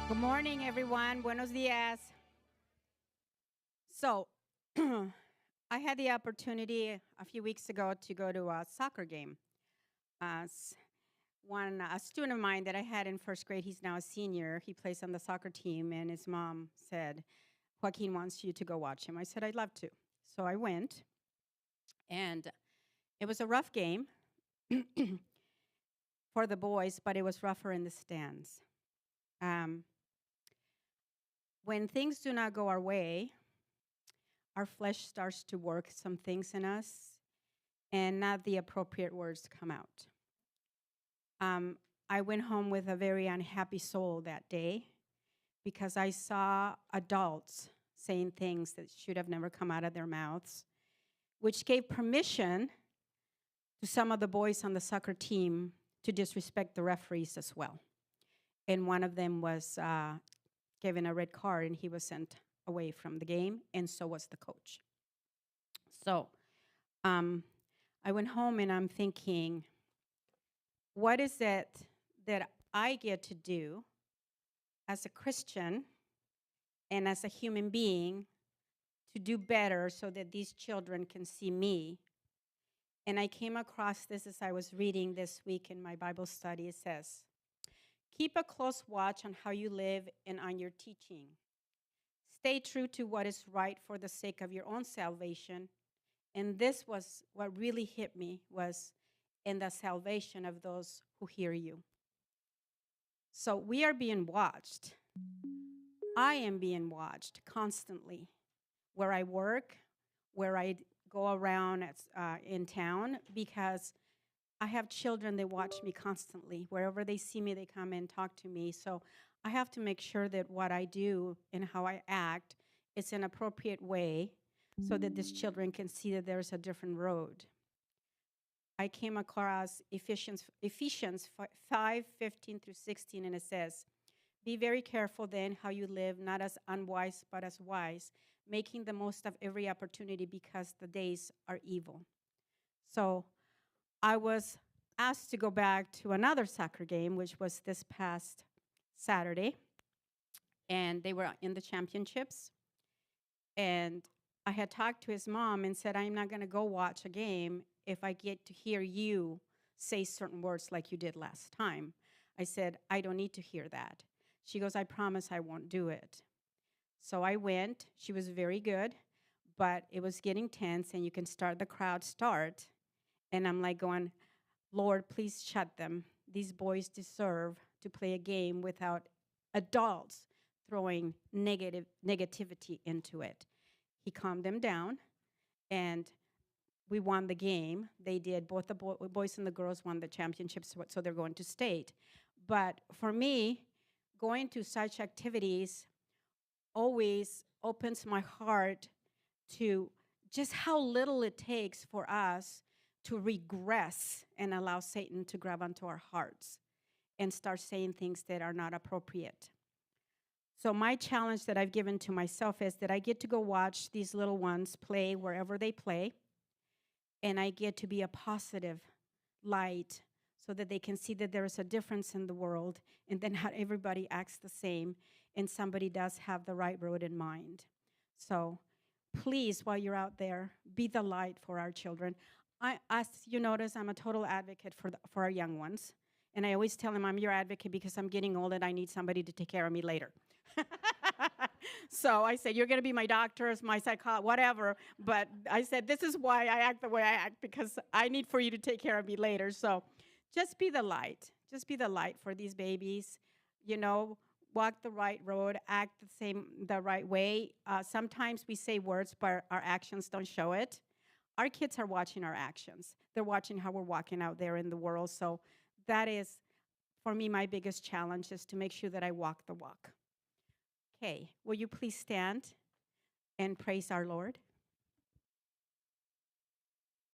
Good morning, everyone. Buenos dias. So, I had the opportunity a few weeks ago to go to a soccer game. A student of mine that I had in first grade, he's now a senior. He plays on the soccer team, and his mom said, Joaquin wants you to go watch him. I said, I'd love to. So I went, and it was a rough game for the boys, but it was rougher in the stands. Um, when things do not go our way, our flesh starts to work some things in us, and not the appropriate words come out. I went home with a very unhappy soul that day because I saw adults saying things that should have never come out of their mouths, which gave permission to some of the boys on the soccer team to disrespect the referees as well. And one of them was given a red card, and he was sent away from the game, and so was the coach. So I went home and I'm thinking, what is it that I get to do as a Christian and as a human being to do better so that these children can see me? And I came across this as I was reading this week in my Bible study. It says, keep a close watch on how you live and on your teaching. Stay true to what is right for the sake of your own salvation. And this was what really hit me, was in the salvation of those who hear you. So we are being watched. I am being watched constantly where I work, where I go around in town, because I have children that watch me constantly. Wherever they see me, they come and talk to me. So I have to make sure that what I do and how I act is an appropriate way so that these children can see that there's a different road. I came across Ephesians 5:15 through 16, and it says, be very careful then how you live, not as unwise, but as wise, making the most of every opportunity because the days are evil. So I was asked to go back to another soccer game, which was this past Saturday, and they were in the championships. And I had talked to his mom and said, I'm not going to go watch a game if I get to hear you say certain words like you did last time. I said, I don't need to hear that. She goes, I promise I won't do it. So I went. She was very good, but it was getting tense, and you can start the crowd start. And I'm like going, Lord, please shut them. These boys deserve to play a game without adults throwing negativity into it. He calmed them down, and we won the game. They did. Both the boys and the girls won the championships, so they're going to state. But for me, going to such activities always opens my heart to just how little it takes for us to regress and allow Satan to grab onto our hearts and start saying things that are not appropriate. So my challenge that I've given to myself is that I get to go watch these little ones play wherever they play, and I get to be a positive light so that they can see that there is a difference in the world, and then not everybody acts the same, and somebody does have the right road in mind. So please, while you're out there, be the light for our children. As you notice, I'm a total advocate for our young ones. And I always tell them I'm your advocate because I'm getting old and I need somebody to take care of me later. So I said, you're going to be my doctors, my psychologist, whatever. But I said, this is why I act the way I act, because I need for you to take care of me later. So just be the light. Just be the light for these babies. You know, walk the right road, act the right way. Sometimes we say words, but our actions don't show it. Our kids are watching our actions. They're watching how we're walking out there in the world. So that is, for me, my biggest challenge is to make sure that I walk the walk. Okay, will you please stand and praise our Lord?